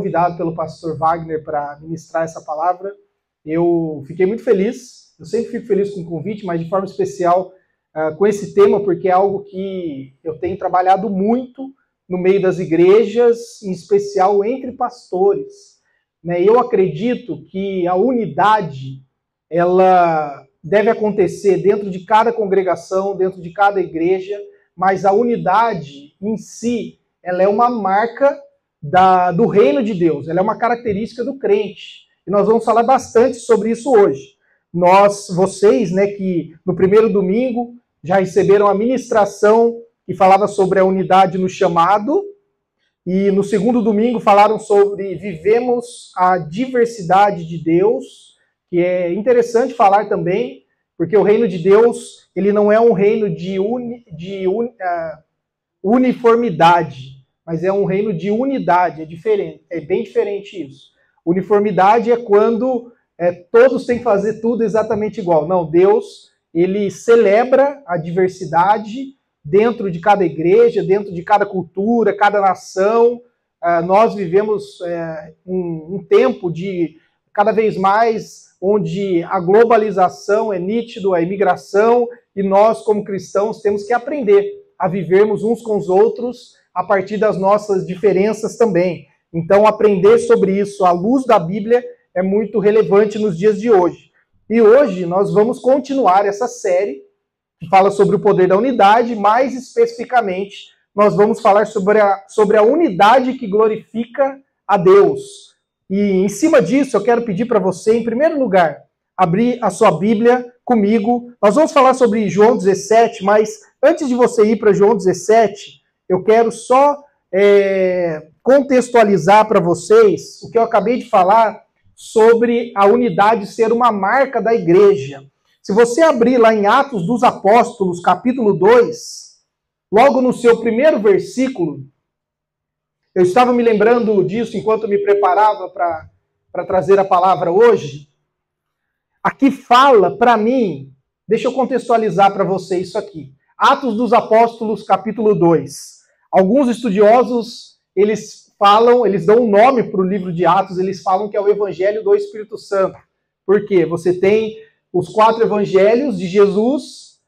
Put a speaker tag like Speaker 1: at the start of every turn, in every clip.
Speaker 1: convidado pelo pastor Wagner para ministrar essa palavra. Eu fiquei muito feliz, eu sempre fico feliz com o convite, mas de forma especial com esse tema, porque é algo que eu tenho trabalhado muito no meio das igrejas, em especial entre pastores. Eu acredito que a unidade, ela deve acontecer dentro de cada congregação, dentro de cada igreja, mas a unidade em si, ela é uma marca do reino de Deus, ela é uma característica do crente. E nós vamos falar bastante sobre isso hoje. Vocês, que no primeiro domingo já receberam a ministração que falava sobre a unidade no chamado, e no segundo domingo falaram sobre vivemos a diversidade de Deus, que é interessante falar também, porque o reino de Deus, ele não é um reino de uniformidade, mas é um reino de unidade, é diferente, é bem diferente isso. Uniformidade é quando todos têm que fazer tudo exatamente igual. Não, Deus, ele celebra a diversidade dentro de cada igreja, dentro de cada cultura, cada nação. Nós vivemos um tempo de cada vez mais onde a globalização é nítido, a imigração, e nós, como cristãos, temos que aprender a vivermos uns com os outros a partir das nossas diferenças também. Então, aprender sobre isso à luz da Bíblia é muito relevante nos dias de hoje. E hoje nós vamos continuar essa série que fala sobre o poder da unidade, mais especificamente, nós vamos falar sobre a unidade que glorifica a Deus. E em cima disso, eu quero pedir para você, em primeiro lugar, abrir a sua Bíblia comigo. Nós vamos falar sobre João 17, mas antes de você ir para João 17, eu quero só contextualizar para vocês o que eu acabei de falar sobre a unidade ser uma marca da igreja. Se você abrir lá em Atos dos Apóstolos, capítulo 2, logo no seu primeiro versículo, eu estava me lembrando disso enquanto me preparava para trazer a palavra hoje. Aqui fala, para mim, deixa eu contextualizar para você isso aqui. Atos dos Apóstolos, capítulo 2. Alguns estudiosos, eles dão um nome para o livro de Atos, eles falam que é o Evangelho do Espírito Santo. Por quê? Você tem os 4 evangelhos de Jesus.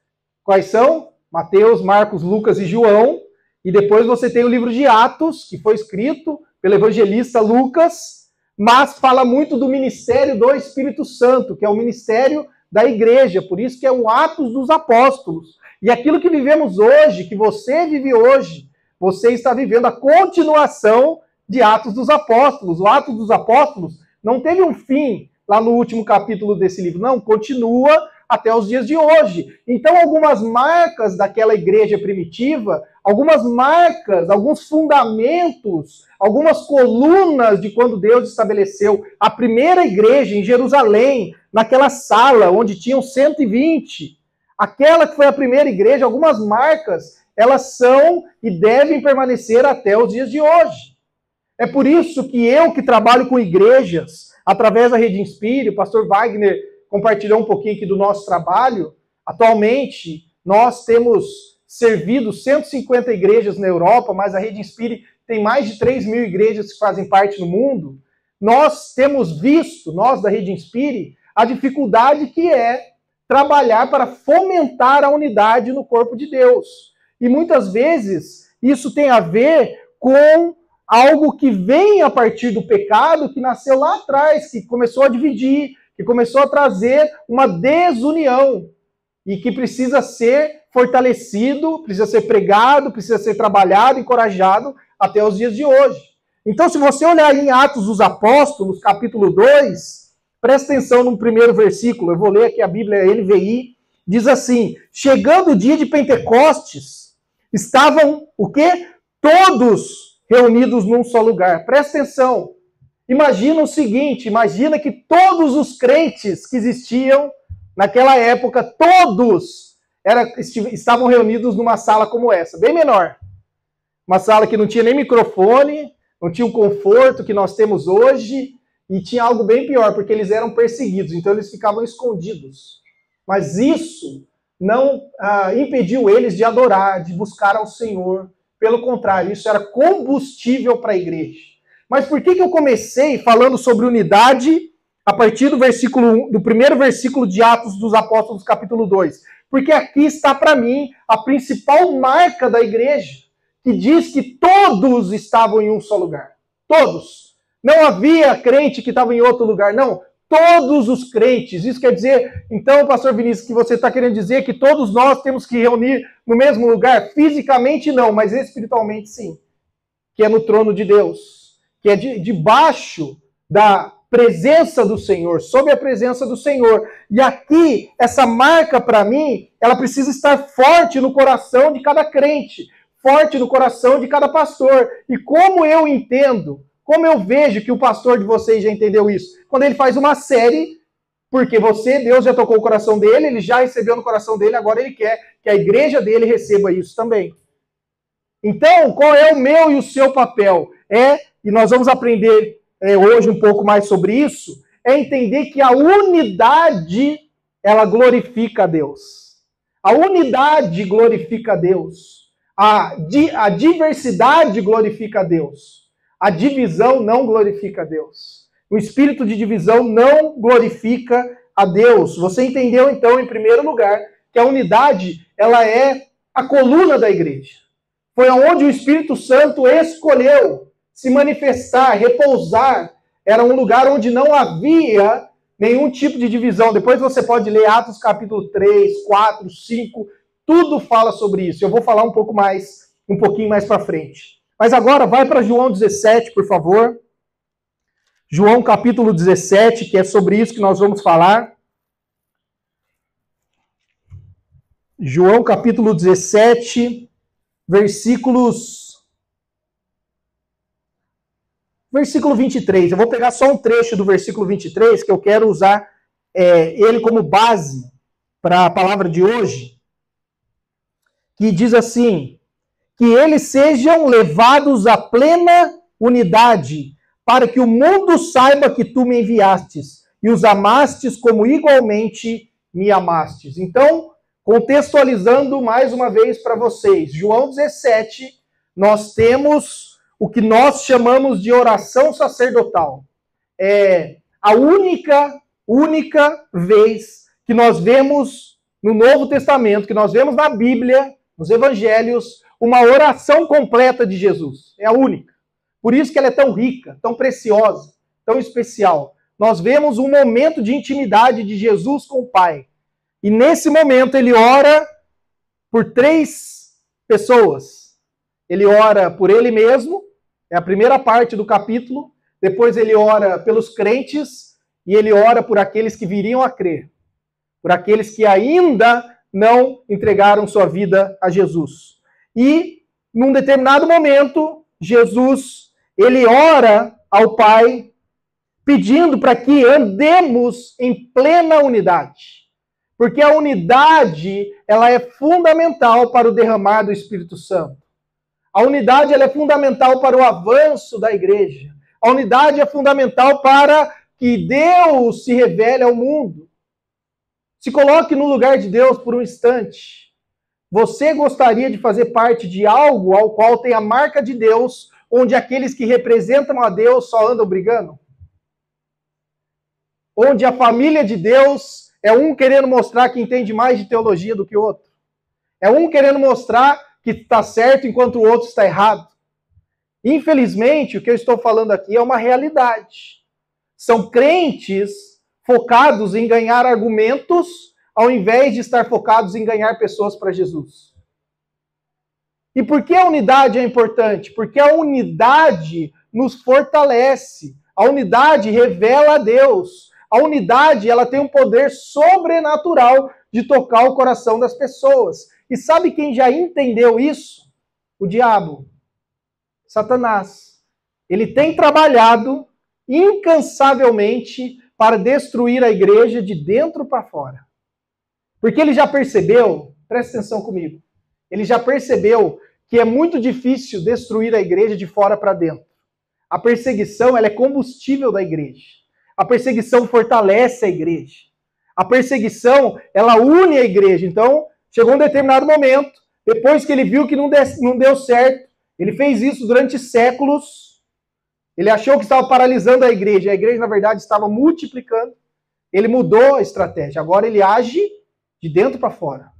Speaker 1: Quais são? Mateus, Marcos, Lucas e João. E depois você tem o livro de Atos, que foi escrito pelo evangelista Lucas, mas fala muito do ministério do Espírito Santo, que é o ministério da igreja, por isso que é o Atos dos Apóstolos. E aquilo que vivemos hoje, que você vive hoje, você está vivendo a continuação de Atos dos Apóstolos. O Atos dos Apóstolos não teve um fim lá no último capítulo desse livro, não, continua até os dias de hoje. Então, algumas marcas daquela igreja primitiva, algumas marcas, alguns fundamentos, algumas colunas de quando Deus estabeleceu a primeira igreja em Jerusalém, naquela sala onde tinham 120, aquela que foi a primeira igreja, algumas marcas, elas são e devem permanecer até os dias de hoje. É por isso que eu, que trabalho com igrejas, através da Rede Inspire, o pastor Wagner compartilhou um pouquinho aqui do nosso trabalho. Atualmente, nós temos servido 150 igrejas na Europa, mas a Rede Inspire tem mais de 3.000 igrejas que fazem parte no mundo. Nós temos visto, nós da Rede Inspire, a dificuldade que é trabalhar para fomentar a unidade no corpo de Deus. E muitas vezes isso tem a ver com algo que vem a partir do pecado, que nasceu lá atrás, que começou a dividir, que começou a trazer uma desunião e que precisa ser fortalecido, precisa ser pregado, precisa ser trabalhado, encorajado até os dias de hoje. Então, se você olhar em Atos dos Apóstolos, capítulo 2, presta atenção no primeiro versículo, eu vou ler aqui a Bíblia NVI, diz assim: chegando o dia de Pentecostes, estavam o quê? Todos reunidos num só lugar. Presta atenção. Imagina o seguinte, imagina que todos os crentes que existiam naquela época, todos estavam reunidos numa sala como essa, bem menor. Uma sala que não tinha nem microfone, não tinha o conforto que nós temos hoje, e tinha algo bem pior, porque eles eram perseguidos, então eles ficavam escondidos. Mas isso não impediu eles de adorar, de buscar ao Senhor. Pelo contrário, isso era combustível para a igreja. Mas por que eu comecei falando sobre unidade a partir do do primeiro versículo de Atos dos Apóstolos, capítulo 2? Porque aqui está para mim a principal marca da igreja, que diz que todos estavam em um só lugar. Todos. Não havia crente que estava em outro lugar, não. Todos os crentes. Isso quer dizer, então, pastor Vinícius, que você está querendo dizer que todos nós temos que reunir no mesmo lugar? Fisicamente não, mas espiritualmente sim. Que é no trono de Deus. Que é debaixo da presença do Senhor, sob a presença do Senhor. E aqui, essa marca para mim, ela precisa estar forte no coração de cada crente, forte no coração de cada pastor. E como eu entendo, como eu vejo que o pastor de vocês já entendeu isso? Quando ele faz uma série, porque Deus já tocou o coração dele, ele já recebeu no coração dele, agora ele quer que a igreja dele receba isso também. Então, qual é o meu e o seu papel? E nós vamos aprender hoje um pouco mais sobre isso, é entender que a unidade, ela glorifica a Deus. A unidade glorifica a Deus. A diversidade glorifica a Deus. A divisão não glorifica a Deus. O espírito de divisão não glorifica a Deus. Você entendeu, então, em primeiro lugar, que a unidade, ela é a coluna da igreja. Foi onde o Espírito Santo escolheu se manifestar, repousar. Era um lugar onde não havia nenhum tipo de divisão. Depois você pode ler Atos capítulo 3, 4, 5, tudo fala sobre isso. Eu vou falar um pouquinho mais para frente. Mas agora vai para João 17, por favor. João capítulo 17, que é sobre isso que nós vamos falar. João capítulo 17, versículo 23. Eu vou pegar só um trecho do versículo 23, que eu quero usar ele como base para a palavra de hoje, que diz assim: que eles sejam levados à plena unidade, para que o mundo saiba que tu me enviastes e os amastes como igualmente me amastes. Então, contextualizando mais uma vez para vocês, João 17, nós temos o que nós chamamos de oração sacerdotal. É a única vez que nós vemos no Novo Testamento, que nós vemos na Bíblia, nos Evangelhos, uma oração completa de Jesus. É a única. Por isso que ela é tão rica, tão preciosa, tão especial. Nós vemos um momento de intimidade de Jesus com o Pai. E nesse momento ele ora por 3 pessoas. Ele ora por ele mesmo, é a primeira parte do capítulo. Depois ele ora pelos crentes e ele ora por aqueles que viriam a crer. Por aqueles que ainda não entregaram sua vida a Jesus. E, num determinado momento, Jesus, ele ora ao Pai, pedindo para que andemos em plena unidade. Porque a unidade, ela é fundamental para o derramar do Espírito Santo. A unidade, ela é fundamental para o avanço da igreja. A unidade é fundamental para que Deus se revele ao mundo. Se coloque no lugar de Deus por um instante. Você gostaria de fazer parte de algo ao qual tem a marca de Deus, onde aqueles que representam a Deus só andam brigando? Onde a família de Deus é um querendo mostrar que entende mais de teologia do que o outro. É um querendo mostrar que está certo enquanto o outro está errado. Infelizmente, o que eu estou falando aqui é uma realidade. São crentes focados em ganhar argumentos, ao invés de estar focados em ganhar pessoas para Jesus. E por que a unidade é importante? Porque a unidade nos fortalece. A unidade revela a Deus. A unidade, ela tem um poder sobrenatural de tocar o coração das pessoas. E sabe quem já entendeu isso? O diabo. Satanás. Ele tem trabalhado incansavelmente para destruir a igreja de dentro para fora. Porque ele já percebeu, presta atenção comigo, ele já percebeu que é muito difícil destruir a igreja de fora para dentro. A perseguição, ela é combustível da igreja. A perseguição fortalece a igreja. A perseguição, ela une a igreja. Então, chegou um determinado momento, depois que ele viu que não deu certo, ele fez isso durante séculos, Ele achou que estava paralisando a igreja na verdade estava multiplicando. Ele mudou a estratégia, agora ele age de dentro para fora.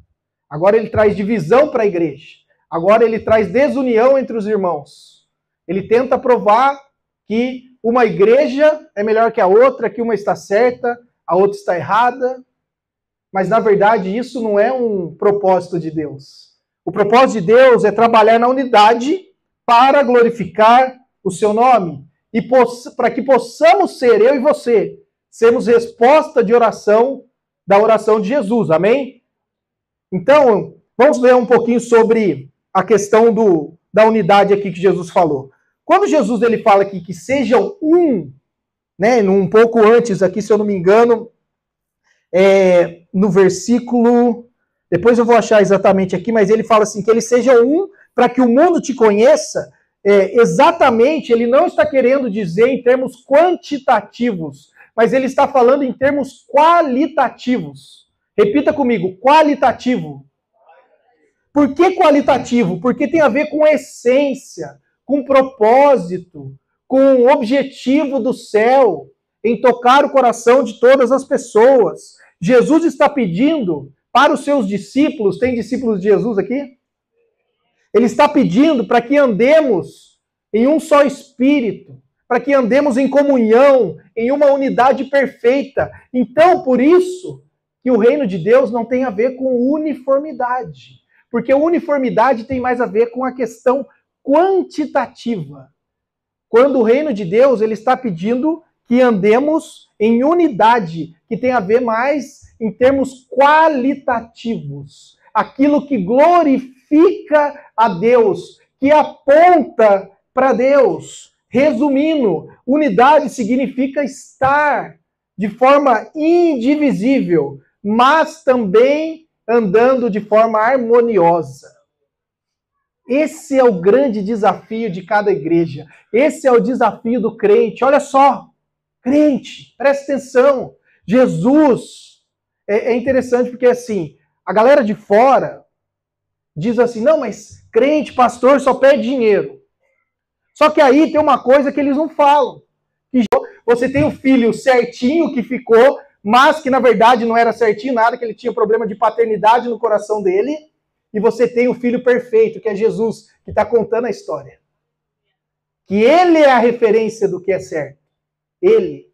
Speaker 1: Agora ele traz divisão para a igreja. Agora ele traz desunião entre os irmãos. Ele tenta provar que uma igreja é melhor que a outra, que uma está certa, a outra está errada. Mas, na verdade, isso não é um propósito de Deus. O propósito de Deus é trabalhar na unidade para glorificar o seu nome. E para que possamos ser, eu e você, sermos resposta de oração da oração de Jesus. Amém? Então, vamos ler um pouquinho sobre a questão da unidade aqui que Jesus falou. Quando Jesus ele fala aqui que sejam um, né, um pouco antes aqui, se eu não me engano, no versículo, depois eu vou achar exatamente aqui, mas ele fala assim, que eles sejam um para que o mundo te conheça. Exatamente, ele não está querendo dizer em termos quantitativos, mas ele está falando em termos qualitativos. Repita comigo, qualitativo. Por que qualitativo? Porque tem a ver com essência, com propósito, com o objetivo do céu, em tocar o coração de todas as pessoas. Jesus está pedindo para os seus discípulos, tem discípulos de Jesus aqui? Ele está pedindo para que andemos em um só espírito, para que andemos em comunhão, em uma unidade perfeita. Então, por isso, que o reino de Deus não tem a ver com uniformidade, porque uniformidade tem mais a ver com a questão quantitativa. Quando o reino de Deus ele está pedindo que andemos em unidade, que tem a ver mais em termos qualitativos. Aquilo que glorifica a Deus, que aponta para Deus. Resumindo, unidade significa estar de forma indivisível, mas também andando de forma harmoniosa. Esse é o grande desafio de cada igreja. Esse é o desafio do crente. Olha só, crente, presta atenção. Jesus, é interessante porque assim, a galera de fora diz assim, não, mas crente, pastor, só pede dinheiro. Só que aí tem uma coisa que eles não falam. Que você tem um filho certinho que ficou, mas que na verdade não era certinho nada, que ele tinha problema de paternidade no coração dele. E você tem o filho perfeito, que é Jesus, que está contando a história. Que ele é a referência do que é certo. Ele.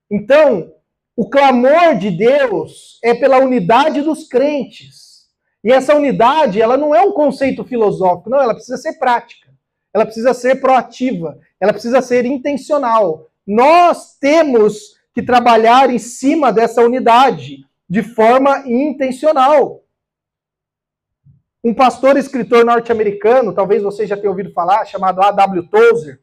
Speaker 1: Então, o clamor de Deus é pela unidade dos crentes. E essa unidade, ela não é um conceito filosófico, não, ela precisa ser prática. Ela precisa ser proativa. Ela precisa ser intencional. Nós temos que trabalhar em cima dessa unidade de forma intencional. Um pastor e escritor norte-americano, talvez você já tenha ouvido falar, chamado A.W. Tozer,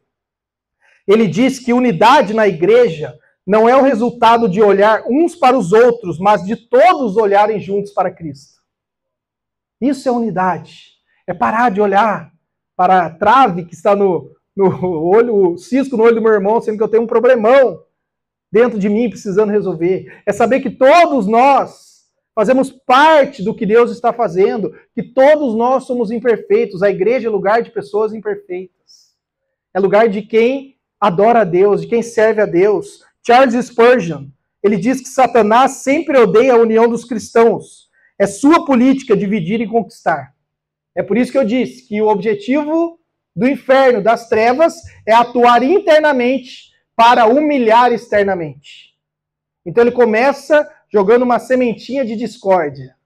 Speaker 1: ele diz que unidade na igreja não é o resultado de olhar uns para os outros, mas de todos olharem juntos para Cristo. Isso é unidade. É parar de olhar para a trave que está no olho, o cisco no olho do meu irmão, sendo que eu tenho um problemão dentro de mim precisando resolver. É saber que todos nós fazemos parte do que Deus está fazendo, que todos nós somos imperfeitos. A igreja é lugar de pessoas imperfeitas. É lugar de quem adora a Deus, de quem serve a Deus. Charles Spurgeon, ele diz que Satanás sempre odeia a união dos cristãos. É sua política dividir e conquistar. É por isso que eu disse que o objetivo do inferno, das trevas, é atuar internamente para humilhar externamente. Então ele começa jogando uma sementinha de discórdia.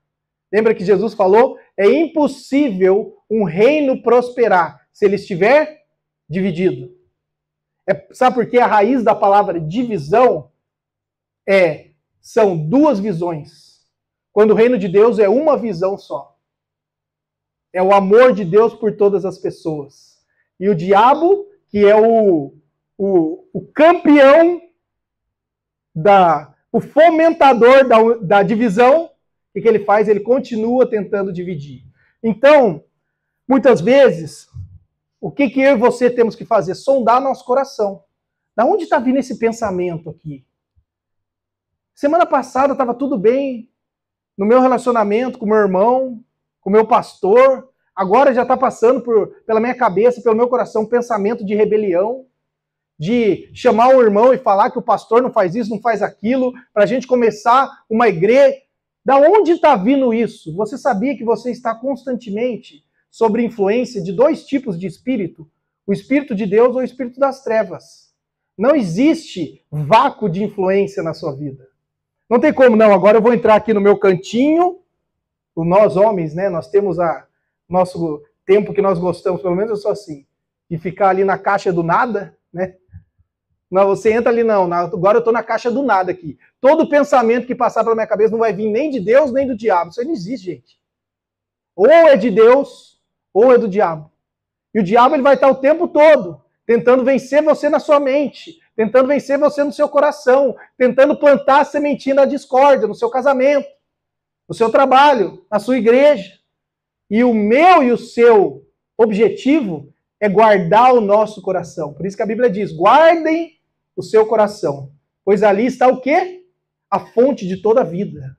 Speaker 1: Lembra que Jesus falou? É impossível um reino prosperar se ele estiver dividido. Sabe por quê? A raiz da palavra divisão são duas visões. Quando o reino de Deus é uma visão só. É o amor de Deus por todas as pessoas. E o diabo, que é o campeão o fomentador da divisão, o que ele faz? Ele continua tentando dividir. Então, muitas vezes, o que eu e você temos que fazer? Sondar nosso coração. Da onde está vindo esse pensamento aqui? Semana passada estava tudo bem no meu relacionamento com meu irmão, com meu pastor. Agora já está passando pela minha cabeça, pelo meu coração, um pensamento de rebelião, de chamar um irmão e falar que o pastor não faz isso, não faz aquilo, para a gente começar uma igreja. Da onde está vindo isso? Você sabia que você está constantemente sob influência de dois tipos de espírito? O espírito de Deus ou o espírito das trevas. Não existe vácuo de influência na sua vida. Não tem como, não. Agora eu vou entrar aqui no meu cantinho. Nós homens, né? Nós temos nosso tempo que nós gostamos, pelo menos eu sou assim, de ficar ali na caixa do nada, né? Não, você entra ali, não. Agora eu estou na caixa do nada aqui. Todo pensamento que passar pela minha cabeça não vai vir nem de Deus, nem do diabo. Isso aí não existe, gente. Ou é de Deus, ou é do diabo. E o diabo ele vai estar o tempo todo tentando vencer você na sua mente, tentando vencer você no seu coração, tentando plantar a sementinha da discórdia no seu casamento, no seu trabalho, na sua igreja. E o meu e o seu objetivo é guardar o nosso coração. Por isso que a Bíblia diz, guardem o seu coração, pois ali está o quê? A fonte de toda a vida.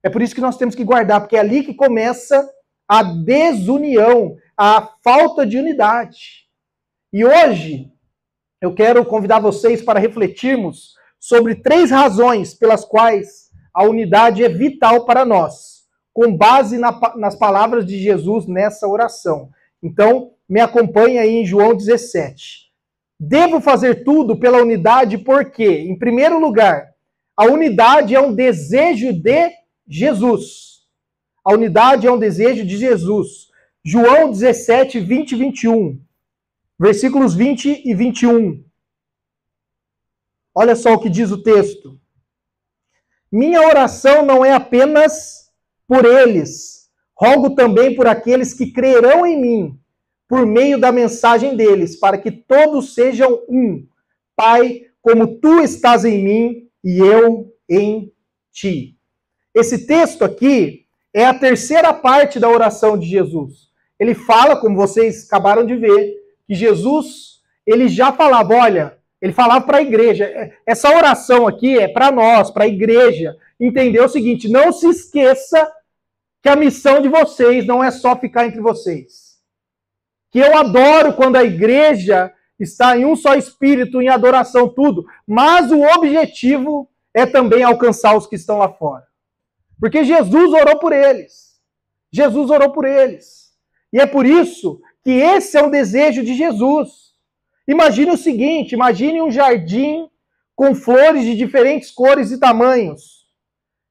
Speaker 1: É por isso que nós temos que guardar, porque é ali que começa a desunião, a falta de unidade. E hoje, eu quero convidar vocês para refletirmos sobre 3 razões pelas quais a unidade é vital para nós, com base nas palavras de Jesus nessa oração. Então, me acompanhe aí em João 17. Devo fazer tudo pela unidade porque, em primeiro lugar, a unidade é um desejo de Jesus. A unidade é um desejo de Jesus. João 17, 20 e 21. Versículos 20 e 21. Olha só o que diz o texto. Minha oração não é apenas por eles. Rogo também por aqueles que crerão em mim, por meio da mensagem deles, para que todos sejam um. Pai, como tu estás em mim e eu em ti. Esse texto aqui é a terceira parte da oração de Jesus. Ele fala, como vocês acabaram de ver, que Jesus, ele já falava, olha, ele falava para a igreja. Essa oração aqui é para nós, para a igreja, entender o seguinte, não se esqueça que a missão de vocês não é só ficar entre vocês. Que eu adoro quando a igreja está em um só espírito, em adoração, tudo, mas o objetivo é também alcançar os que estão lá fora. Porque Jesus orou por eles. Jesus orou por eles. E é por isso que esse é um desejo de Jesus. Imagine o seguinte, imagine um jardim com flores de diferentes cores e tamanhos.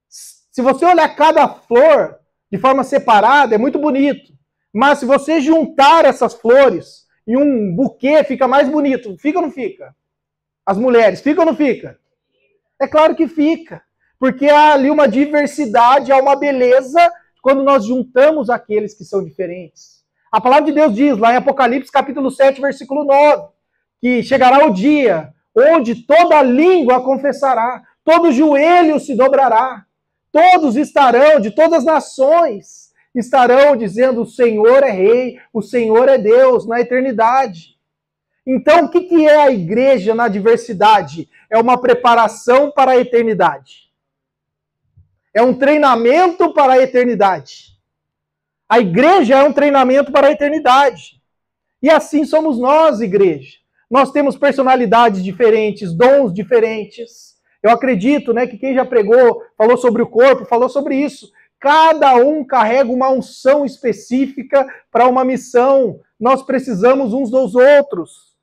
Speaker 1: Se você olhar cada flor de forma separada, é muito bonito. Mas se você juntar essas flores em um buquê, fica mais bonito. Fica ou não fica? As mulheres, fica ou não fica? É claro que fica. Porque há ali uma diversidade, há uma beleza quando nós juntamos aqueles que são diferentes. A palavra de Deus diz lá em Apocalipse capítulo 7, versículo 9, que chegará o dia onde toda língua confessará, todo joelho se dobrará, todos estarão, de todas as nações, estarão dizendo o Senhor é Rei, o Senhor é Deus na eternidade. Então, o que é a igreja na diversidade? É uma preparação para a eternidade. É um treinamento para a eternidade. A igreja é um treinamento para a eternidade. E assim somos nós, igreja. Nós temos personalidades diferentes, dons diferentes. Eu acredito, né, que quem já pregou, falou sobre o corpo, falou sobre isso. Cada um carrega uma unção específica para uma missão. Nós precisamos uns dos outros.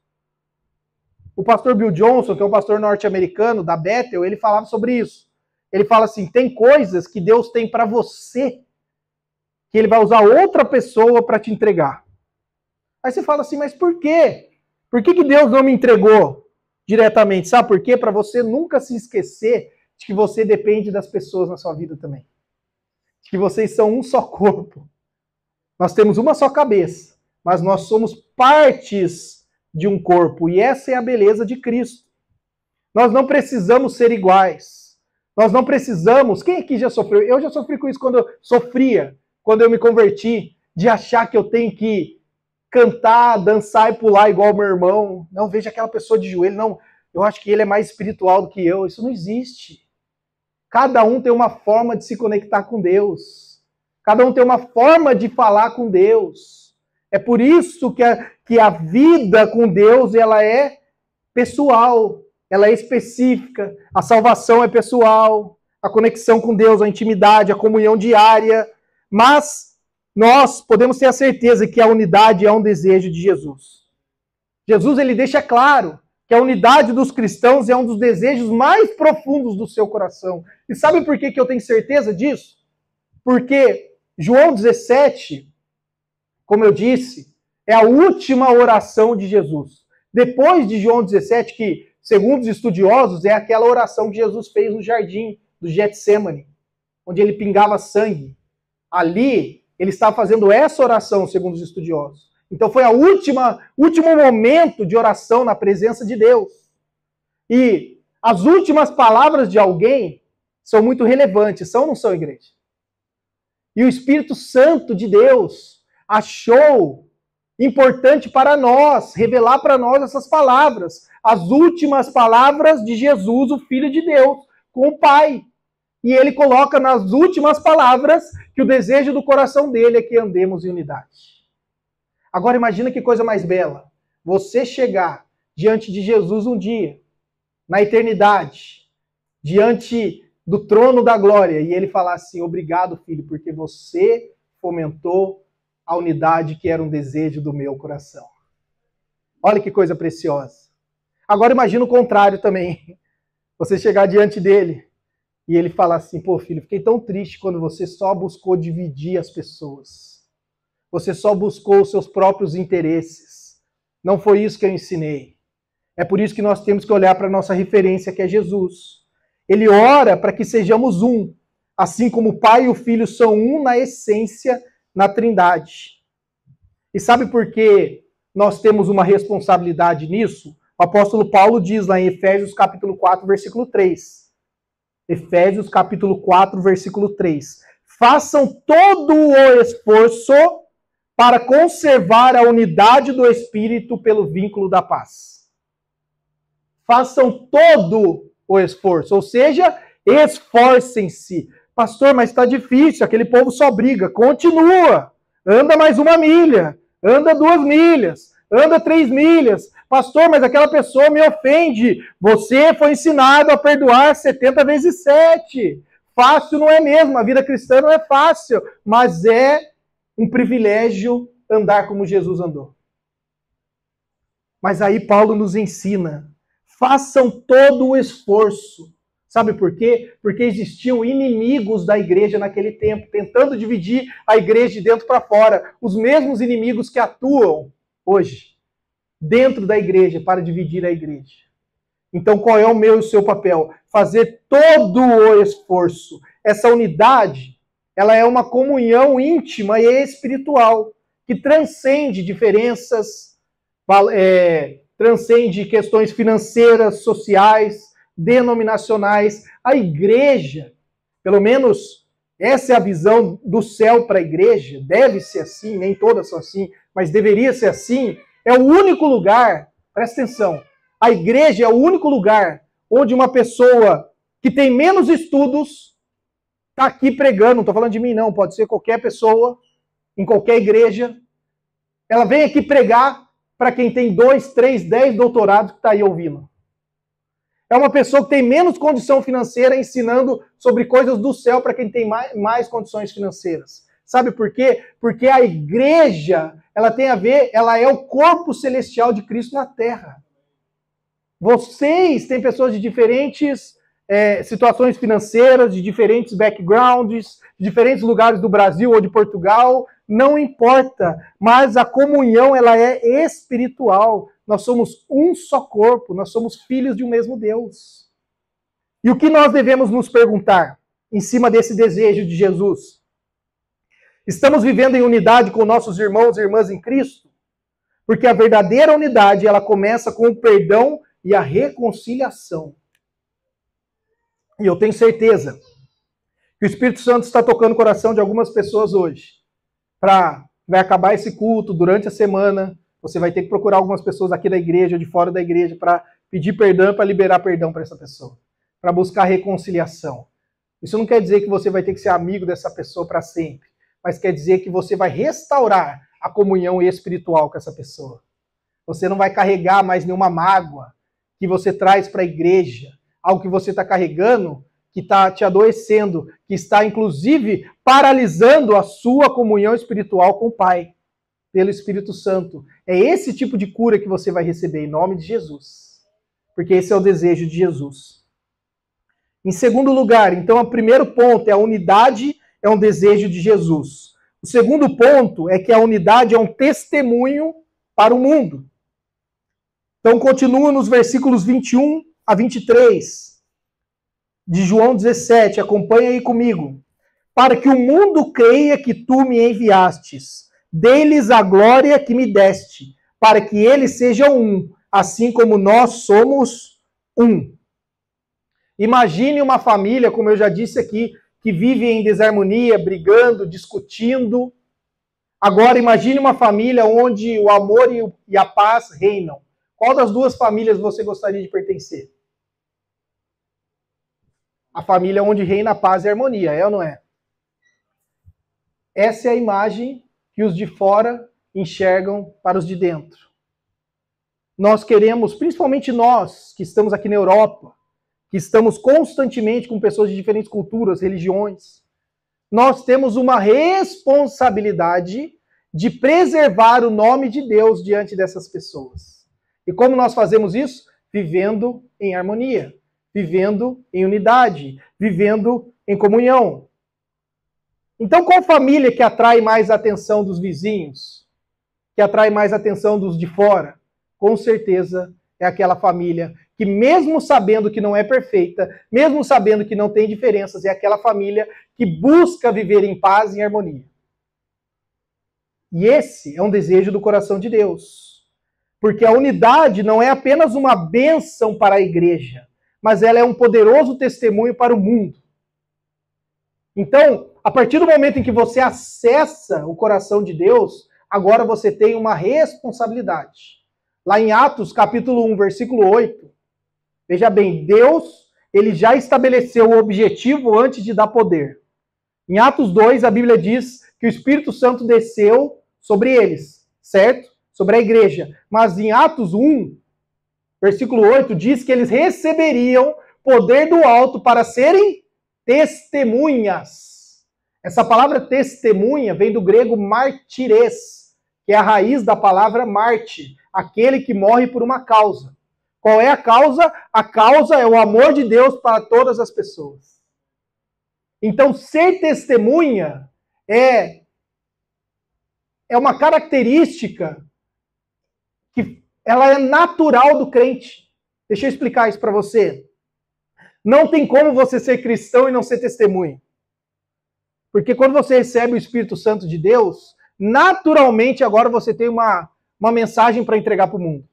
Speaker 1: O pastor Bill Johnson, que é um pastor norte-americano da Bethel, ele falava sobre isso. Ele fala assim, tem coisas que Deus tem para você, que ele vai usar outra pessoa para te entregar. Aí você fala assim, mas por quê? Por que Deus não me entregou diretamente? Sabe por quê? Para você nunca se esquecer de que você depende das pessoas na sua vida também. De que vocês são um só corpo. Nós temos uma só cabeça, mas nós somos partes de um corpo. E essa é a beleza de Cristo. Nós não precisamos ser iguais. Nós não precisamos... Quem aqui já sofreu? Eu já sofri com isso quando eu me converti, de achar que eu tenho que cantar, dançar e pular igual meu irmão. Não, veja aquela pessoa de joelho. Não, eu acho que ele é mais espiritual do que eu. Isso não existe. Cada um tem uma forma de se conectar com Deus. Cada um tem uma forma de falar com Deus. É por isso que a vida com Deus ela é pessoal, ela é específica, a salvação é pessoal, a conexão com Deus, a intimidade, a comunhão diária, mas nós podemos ter a certeza que a unidade é um desejo de Jesus. Jesus, ele deixa claro que a unidade dos cristãos é um dos desejos mais profundos do seu coração. E sabe por que eu tenho certeza disso? Porque João 17, como eu disse, é a última oração de Jesus. Depois de João 17, que, segundo os estudiosos, é aquela oração que Jesus fez no jardim do Getsêmani, onde ele pingava sangue. Ali, ele estava fazendo essa oração, segundo os estudiosos. Então foi último momento de oração na presença de Deus. E as últimas palavras de alguém são muito relevantes, são ou não são, igreja? E o Espírito Santo de Deus achou importante para nós, revelar para nós essas palavras. As últimas palavras de Jesus, o Filho de Deus, com o Pai. E ele coloca nas últimas palavras que o desejo do coração dele é que andemos em unidade. Agora imagina que coisa mais bela. Você chegar diante de Jesus um dia, na eternidade, diante do trono da glória, e ele falar assim: obrigado, filho, porque você fomentou a unidade que era um desejo do meu coração. Olha que coisa preciosa. Agora imagina o contrário também. Você chegar diante dele e ele falar assim: pô, filho, fiquei tão triste quando você só buscou dividir as pessoas. Você só buscou os seus próprios interesses. Não foi isso que eu ensinei. É por isso que nós temos que olhar para a nossa referência, que é Jesus. Ele ora para que sejamos um, assim como o Pai e o Filho são um na essência, na Trindade. E sabe por que nós temos uma responsabilidade nisso? O apóstolo Paulo diz lá em Efésios capítulo 4, versículo 3. Efésios capítulo 4, versículo 3. Façam todo o esforço para conservar a unidade do Espírito pelo vínculo da paz. Façam todo o esforço, ou seja, esforcem-se. Pastor, mas está difícil, aquele povo só briga. Continua, anda mais 1 milha, anda 2 milhas, anda 3 milhas. Pastor, mas aquela pessoa me ofende. Você foi ensinado a perdoar 70 vezes 7. Fácil não é mesmo, a vida cristã não é fácil, mas é um privilégio andar como Jesus andou. Mas aí Paulo nos ensina, façam todo o esforço. Sabe por quê? Porque existiam inimigos da igreja naquele tempo, tentando dividir a igreja de dentro para fora. Os mesmos inimigos que atuam hoje dentro da igreja para dividir a igreja. Então qual é o meu e o seu papel? Fazer todo o esforço. Essa unidade, ela é uma comunhão íntima e espiritual, que transcende diferenças, transcende questões financeiras, sociais, denominacionais. A igreja, pelo menos essa é a visão do céu para a igreja, deve ser assim, nem todas são assim, mas deveria ser assim, é o único lugar, presta atenção, a igreja é o único lugar onde uma pessoa que tem menos estudos está aqui pregando, não estou falando de mim não, pode ser qualquer pessoa, em qualquer igreja, ela vem aqui pregar para quem tem 2, 3, 10 doutorados que está aí ouvindo. É uma pessoa que tem menos condição financeira ensinando sobre coisas do céu para quem tem mais condições financeiras. Sabe por quê? Porque a igreja, ela tem a ver, ela é o corpo celestial de Cristo na terra. Vocês têm pessoas de diferentes situações financeiras, de diferentes backgrounds, de diferentes lugares do Brasil ou de Portugal, não importa, mas a comunhão ela é espiritual. Nós somos um só corpo, nós somos filhos de um mesmo Deus. E o que nós devemos nos perguntar em cima desse desejo de Jesus? Estamos vivendo em unidade com nossos irmãos e irmãs em Cristo? Porque a verdadeira unidade ela começa com o perdão e a reconciliação. E eu tenho certeza que o Espírito Santo está tocando o coração de algumas pessoas hoje. Vai acabar esse culto durante a semana. Você vai ter que procurar algumas pessoas aqui da igreja ou de fora da igreja para pedir perdão, para liberar perdão para essa pessoa. Para buscar reconciliação. Isso não quer dizer que você vai ter que ser amigo dessa pessoa para sempre. Mas quer dizer que você vai restaurar a comunhão espiritual com essa pessoa. Você não vai carregar mais nenhuma mágoa. que você traz para a igreja, algo que você está carregando, que está te adoecendo, que está, inclusive, paralisando a sua comunhão espiritual com o Pai, pelo Espírito Santo. É esse tipo de cura que você vai receber em nome de Jesus. Porque esse é o desejo de Jesus. Em segundo lugar, então, o primeiro ponto é a unidade, é um desejo de Jesus. O segundo ponto é que a unidade é um testemunho para o mundo. Então, continua nos versículos 21 a 23 de João 17. Acompanha aí comigo. Para que o mundo creia que tu me enviastes, dê-lhes a glória que me deste, para que eles sejam um, assim como nós somos um. Imagine uma família, como eu já disse aqui, que vive em desarmonia, brigando, discutindo. Agora imagine uma família onde o amor e a paz reinam. Qual das duas famílias você gostaria de pertencer? A família onde reina a paz e a harmonia, é ou não é? Essa é a imagem que os de fora enxergam para os de dentro. Nós queremos, principalmente nós que estamos aqui na Europa, que estamos constantemente com pessoas de diferentes culturas, religiões, nós temos uma responsabilidade de preservar o nome de Deus diante dessas pessoas. E como nós fazemos isso? Vivendo em harmonia, vivendo em unidade, vivendo em comunhão. Então, qual família que atrai mais a atenção dos vizinhos? Que atrai mais a atenção dos de fora? Com certeza é aquela família que, mesmo sabendo que não é perfeita, mesmo sabendo que não tem diferenças, é aquela família que busca viver em paz e em harmonia. E esse é um desejo do coração de Deus. Porque a unidade não é apenas uma bênção para a igreja, mas ela é um poderoso testemunho para o mundo. Então, a partir do momento em que você acessa o coração de Deus, agora você tem uma responsabilidade. Lá em Atos, capítulo 1, versículo 8, veja bem, Deus, ele já estabeleceu o objetivo antes de dar poder. Em Atos 2, a Bíblia diz que o Espírito Santo desceu sobre eles, certo? Sobre a igreja. Mas em Atos 1, versículo 8, diz que eles receberiam poder do alto para serem testemunhas. Essa palavra testemunha vem do grego martires, que é a raiz da palavra mártir, aquele que morre por uma causa. Qual é a causa? A causa é o amor de Deus para todas as pessoas. Então, ser testemunha é uma característica que ela é natural do crente. Deixa eu explicar isso para você. Não tem como você ser cristão e não ser testemunha. Porque quando você recebe o Espírito Santo de Deus, naturalmente agora você tem uma mensagem para entregar para o mundo.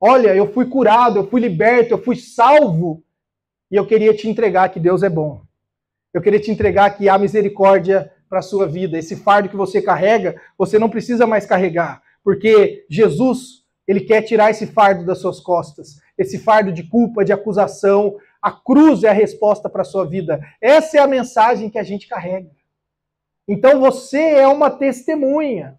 Speaker 1: Olha, eu fui curado, eu fui liberto, eu fui salvo, e eu queria te entregar que Deus é bom. Eu queria te entregar que há misericórdia para a sua vida. Esse fardo que você carrega, você não precisa mais carregar, porque Jesus, ele quer tirar esse fardo das suas costas, esse fardo de culpa, de acusação. A cruz é a resposta para a sua vida. Essa é a mensagem que a gente carrega. Então você é uma testemunha.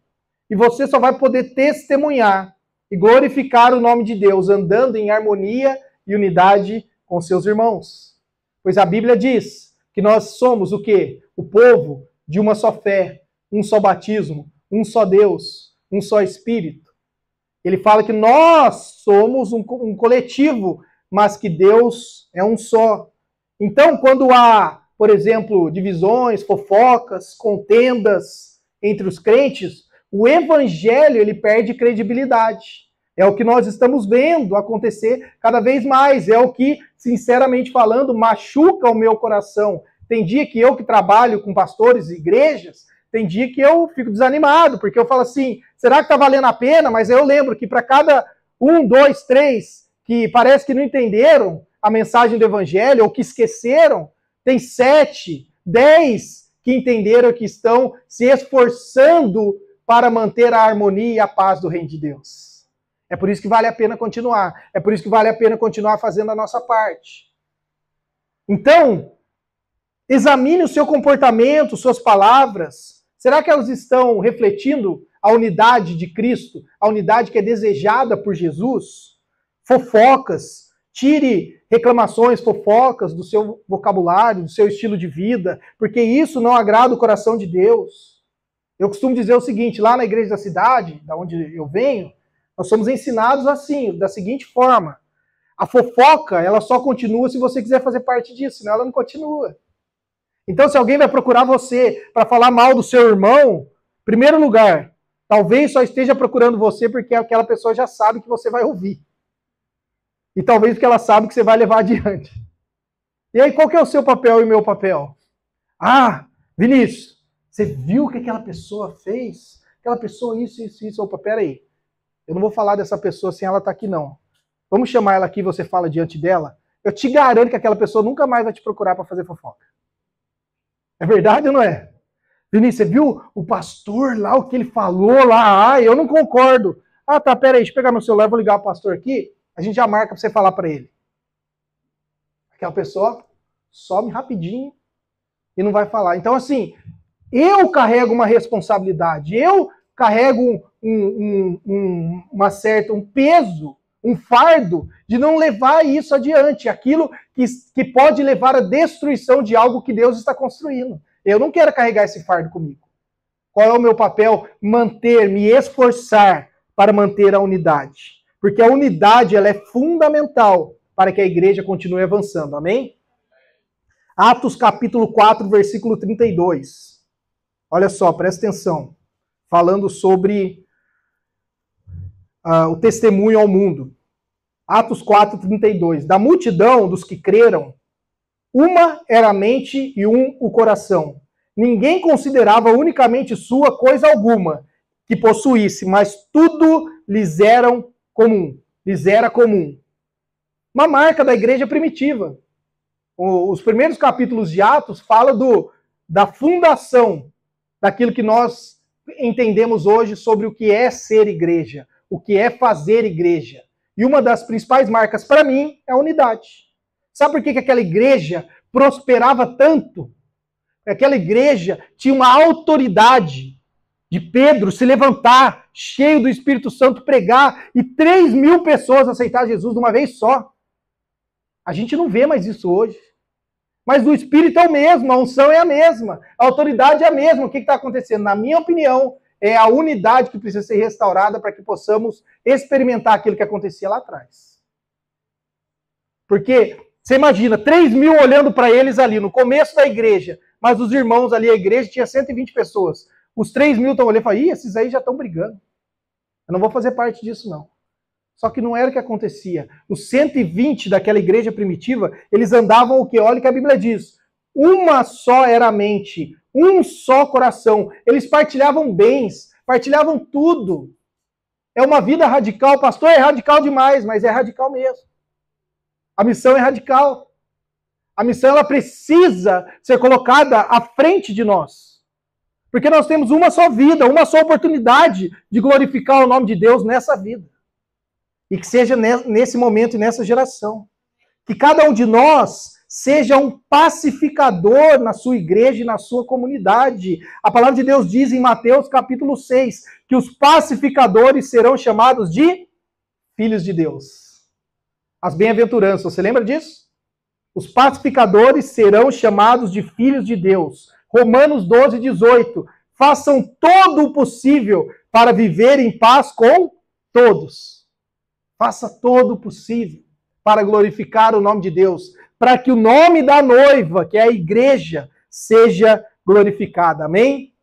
Speaker 1: E você só vai poder testemunhar e glorificar o nome de Deus andando em harmonia e unidade com seus irmãos. Pois a Bíblia diz que nós somos o quê? O povo de uma só fé, um só batismo, um só Deus, um só Espírito. Ele fala que nós somos um coletivo, mas que Deus é um só. Então, quando há, por exemplo, divisões, fofocas, contendas entre os crentes, o evangelho ele perde credibilidade. É o que nós estamos vendo acontecer cada vez mais. É o que, sinceramente falando, machuca o meu coração. Tem dia que eu que trabalho com pastores e igrejas, tem dia que eu fico desanimado, porque eu falo assim, será que está valendo a pena? Mas eu lembro que para cada 1, 2, 3 que parece que não entenderam a mensagem do evangelho, ou que esqueceram, tem 7, 10 que entenderam, que estão se esforçando para manter a harmonia e a paz do reino de Deus. É por isso que vale a pena continuar. É por isso que vale a pena continuar fazendo a nossa parte. Então, examine o seu comportamento, suas palavras. Será que elas estão refletindo a unidade de Cristo, a unidade que é desejada por Jesus? fofocas, tire reclamações, fofocas do seu vocabulário, do seu estilo de vida, porque isso não agrada o coração de Deus. Eu costumo dizer o seguinte, lá na igreja da cidade, da onde eu venho, nós somos ensinados assim, da seguinte forma: a fofoca, ela só continua se você quiser fazer parte disso, senão ela não continua. Então, se alguém vai procurar você para falar mal do seu irmão, em primeiro lugar, talvez só esteja procurando você porque aquela pessoa já sabe que você vai ouvir. E talvez porque ela sabe que você vai levar adiante. E aí, qual que é o seu papel e o meu papel? Ah, Vinícius, você viu o que aquela pessoa fez? Aquela pessoa isso. Opa, peraí. Eu não vou falar dessa pessoa sem ela estar aqui, não. Vamos chamar ela aqui e você fala diante dela? Eu te garanto que aquela pessoa nunca mais vai te procurar para fazer fofoca. É verdade ou não é? Vinícius, você viu o pastor lá, o que ele falou lá? Ah, eu não concordo. Ah, tá, peraí, deixa eu pegar meu celular, vou ligar o pastor aqui, a gente já marca para você falar para ele. Aquela pessoa some rapidinho e não vai falar. Então, assim, eu carrego uma responsabilidade, eu carrego um peso, um fardo de não levar isso adiante, aquilo que pode levar à destruição de algo que Deus está construindo. Eu não quero carregar esse fardo comigo. Qual é o meu papel? Me esforçar para manter a unidade. Porque a unidade ela é fundamental para que a igreja continue avançando. Amém? Atos capítulo 4, versículo 32. Olha só, presta atenção. Falando sobre o testemunho ao mundo. Atos 4, 32. Da multidão dos que creram, uma era a mente e o coração. Ninguém considerava unicamente sua coisa alguma que possuísse, mas tudo lhes era comum. Uma marca da igreja primitiva. Os primeiros capítulos de Atos falam da fundação daquilo que nós entendemos hoje sobre o que é ser igreja, o que é fazer igreja. E uma das principais marcas para mim é a unidade. Sabe por que aquela igreja prosperava tanto? Aquela igreja tinha uma autoridade de Pedro se levantar, cheio do Espírito Santo, pregar, e 3.000 pessoas aceitar Jesus de uma vez só. A gente não vê mais isso hoje. Mas o Espírito é o mesmo, a unção é a mesma, a autoridade é a mesma. O que está acontecendo? Na minha opinião, é a unidade que precisa ser restaurada para que possamos experimentar aquilo que acontecia lá atrás. Porque você imagina, 3.000 olhando para eles ali no começo da igreja, mas os irmãos ali, a igreja tinha 120 pessoas. Os 3.000 estão olhando e falam, esses aí já estão brigando. Eu não vou fazer parte disso, não. Só que não era o que acontecia. Os 120 daquela igreja primitiva, eles andavam o que? Olha o que a Bíblia diz. Uma só era a mente, um só coração. Eles partilhavam bens, partilhavam tudo. É uma vida radical. Pastor, é radical demais, mas é radical mesmo. A missão é radical. A missão ela precisa ser colocada à frente de nós. Porque nós temos uma só vida, uma só oportunidade de glorificar o nome de Deus nessa vida. E que seja nesse momento e nessa geração. Que cada um de nós seja um pacificador na sua igreja e na sua comunidade. A palavra de Deus diz em Mateus capítulo 6 que os pacificadores serão chamados de filhos de Deus. As bem-aventuranças, você lembra disso? Os pacificadores serão chamados de filhos de Deus. Romanos 12, 18. Façam todo o possível para viver em paz com todos. Faça todo o possível para glorificar o nome de Deus, para que o nome da noiva, que é a igreja, seja glorificado. Amém?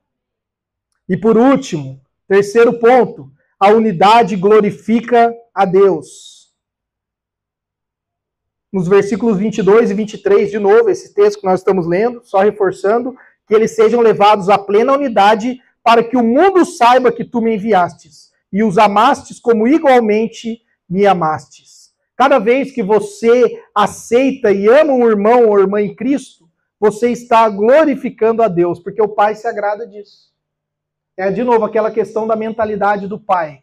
Speaker 1: E por último, terceiro ponto, a unidade glorifica a Deus. Nos versículos 22 e 23, de novo, esse texto que nós estamos lendo, só reforçando, que eles sejam levados à plena unidade, para que o mundo saiba que tu me enviastes, e os amastes como igualmente me amastes. Cada vez que você aceita e ama um irmão ou irmã em Cristo, você está glorificando a Deus, porque o Pai se agrada disso. É, de novo, aquela questão da mentalidade do Pai.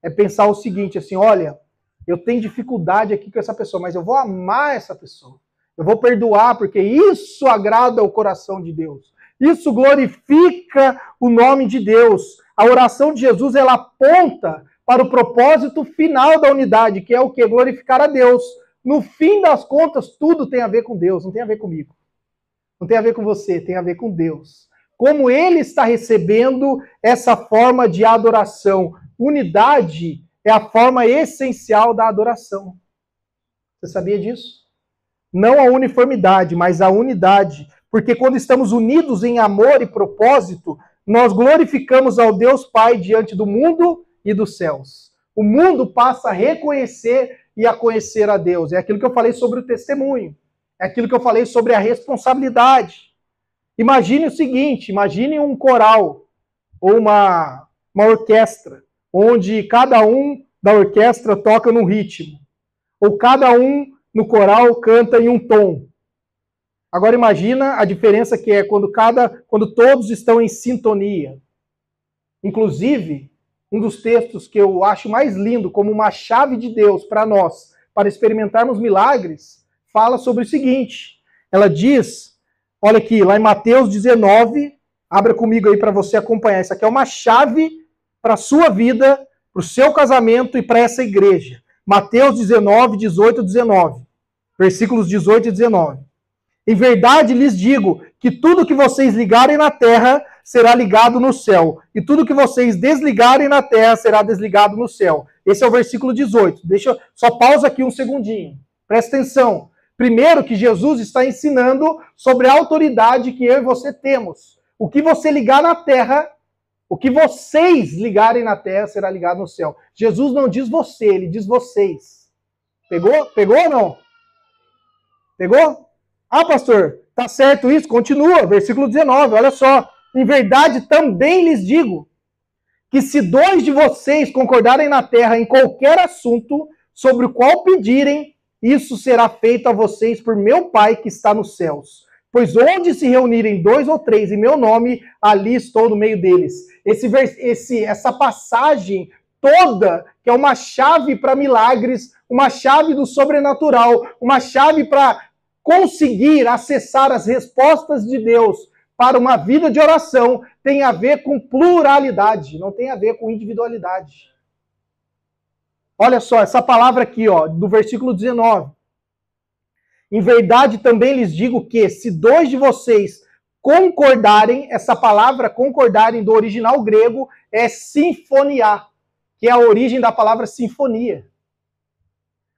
Speaker 1: É pensar o seguinte, assim, olha, eu tenho dificuldade aqui com essa pessoa, mas eu vou amar essa pessoa. Eu vou perdoar, porque isso agrada o coração de Deus. Isso glorifica o nome de Deus. A oração de Jesus, ela aponta para o propósito final da unidade, que é o quê? Glorificar a Deus. No fim das contas, tudo tem a ver com Deus, não tem a ver comigo. Não tem a ver com você, tem a ver com Deus. Como Ele está recebendo essa forma de adoração. Unidade é a forma essencial da adoração. Você sabia disso? Não a uniformidade, mas a unidade. Porque quando estamos unidos em amor e propósito, nós glorificamos ao Deus Pai diante do mundo e dos céus. O mundo passa a reconhecer e a conhecer a Deus. É aquilo que eu falei sobre o testemunho. É aquilo que eu falei sobre a responsabilidade. Imagine o seguinte, imagine um coral ou uma orquestra, onde cada um da orquestra toca num ritmo, ou cada um no coral canta em um tom. Agora imagina a diferença que é quando todos estão em sintonia. Inclusive, um dos textos que eu acho mais lindo, como uma chave de Deus para nós, para experimentarmos milagres, fala sobre o seguinte. Ela diz, olha aqui, lá em Mateus 19, abra comigo aí para você acompanhar. Isso aqui é uma chave para a sua vida, para o seu casamento e para essa igreja. Mateus 19, 18 e 19. Versículos 18 e 19. Em verdade lhes digo que tudo que vocês ligarem na terra será ligado no céu, e tudo que vocês desligarem na terra será desligado no céu. Esse é o versículo 18. Só pausa aqui um segundinho. Presta atenção. Primeiro que Jesus está ensinando sobre a autoridade que eu e você temos. O que você ligar na terra, o que vocês ligarem na terra será ligado no céu. Jesus não diz você, ele diz vocês. Pegou? Pegou ou não? Pegou? Ah, pastor, tá certo isso? Continua, versículo 19, olha só. Em verdade, também lhes digo que se 2 de vocês concordarem na terra em qualquer assunto sobre o qual pedirem, isso será feito a vocês por meu Pai que está nos céus. Pois onde se reunirem 2 ou 3 em meu nome, ali estou no meio deles. Essa passagem toda, que é uma chave para milagres, uma chave do sobrenatural, uma chave para conseguir acessar as respostas de Deus para uma vida de oração, tem a ver com pluralidade, não tem a ver com individualidade. Olha só, essa palavra aqui, ó, do versículo 19. Em verdade também lhes digo que se 2 de vocês concordarem, essa palavra concordarem do original grego é sinfonia, que é a origem da palavra sinfonia.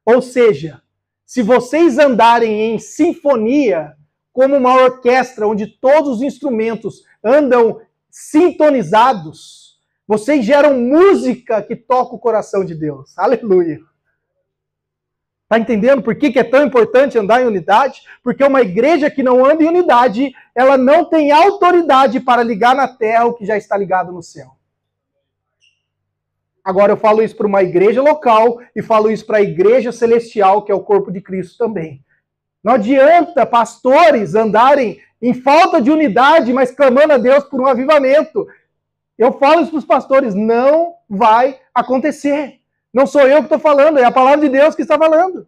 Speaker 1: Ou seja, se vocês andarem em sinfonia, como uma orquestra onde todos os instrumentos andam sintonizados, vocês geram música que toca o coração de Deus. Aleluia. Está entendendo por que é tão importante andar em unidade? Porque uma igreja que não anda em unidade, ela não tem autoridade para ligar na terra o que já está ligado no céu. Agora eu falo isso para uma igreja local e falo isso para a igreja celestial, que é o corpo de Cristo também. Não adianta pastores andarem em falta de unidade, mas clamando a Deus por um avivamento. Eu falo isso para os pastores, não vai acontecer. Não sou eu que estou falando, é a palavra de Deus que está falando.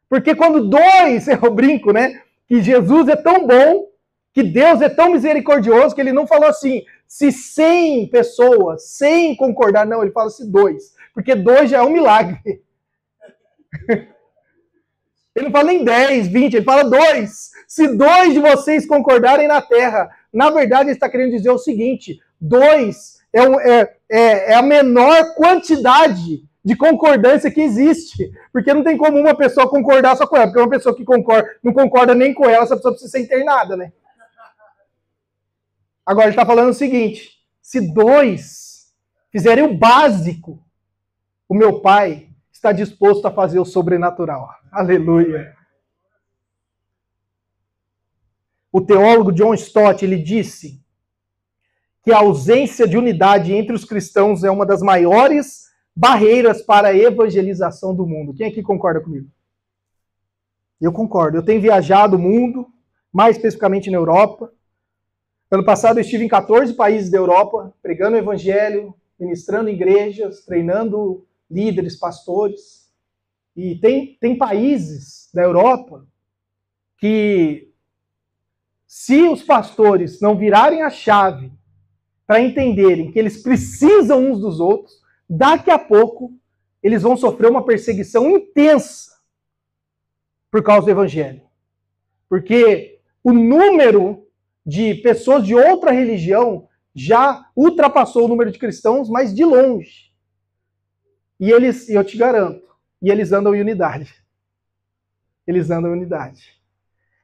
Speaker 1: Porque quando 2, eu brinco, né? Que Jesus é tão bom, que Deus é tão misericordioso, que ele não falou assim, se 100 pessoas, 100 concordar, não, ele fala se 2. Porque 2 já é um milagre. Ele não fala nem 10, 20, ele fala 2. Se 2 de vocês concordarem na terra, na verdade ele está querendo dizer o seguinte, 2 é a menor quantidade de concordância que existe. Porque não tem como uma pessoa concordar só com ela, porque uma pessoa que não concorda nem com ela, essa pessoa precisa ser internada, né? Agora ele está falando o seguinte, se 2 fizerem o básico, o meu Pai está disposto a fazer o sobrenatural. Aleluia. O teólogo John Stott, ele disse que a ausência de unidade entre os cristãos é uma das maiores barreiras para a evangelização do mundo. Quem aqui concorda comigo? Eu concordo. Eu tenho viajado o mundo, mais especificamente na Europa. Ano passado eu estive em 14 países da Europa, pregando o evangelho, ministrando em igrejas, treinando líderes, pastores. E tem países da Europa que, se os pastores não virarem a chave para entenderem que eles precisam uns dos outros, daqui a pouco eles vão sofrer uma perseguição intensa por causa do evangelho. Porque o número de pessoas de outra religião já ultrapassou o número de cristãos, mas de longe. E eles, eu te garanto, eles andam em unidade. Eles andam em unidade.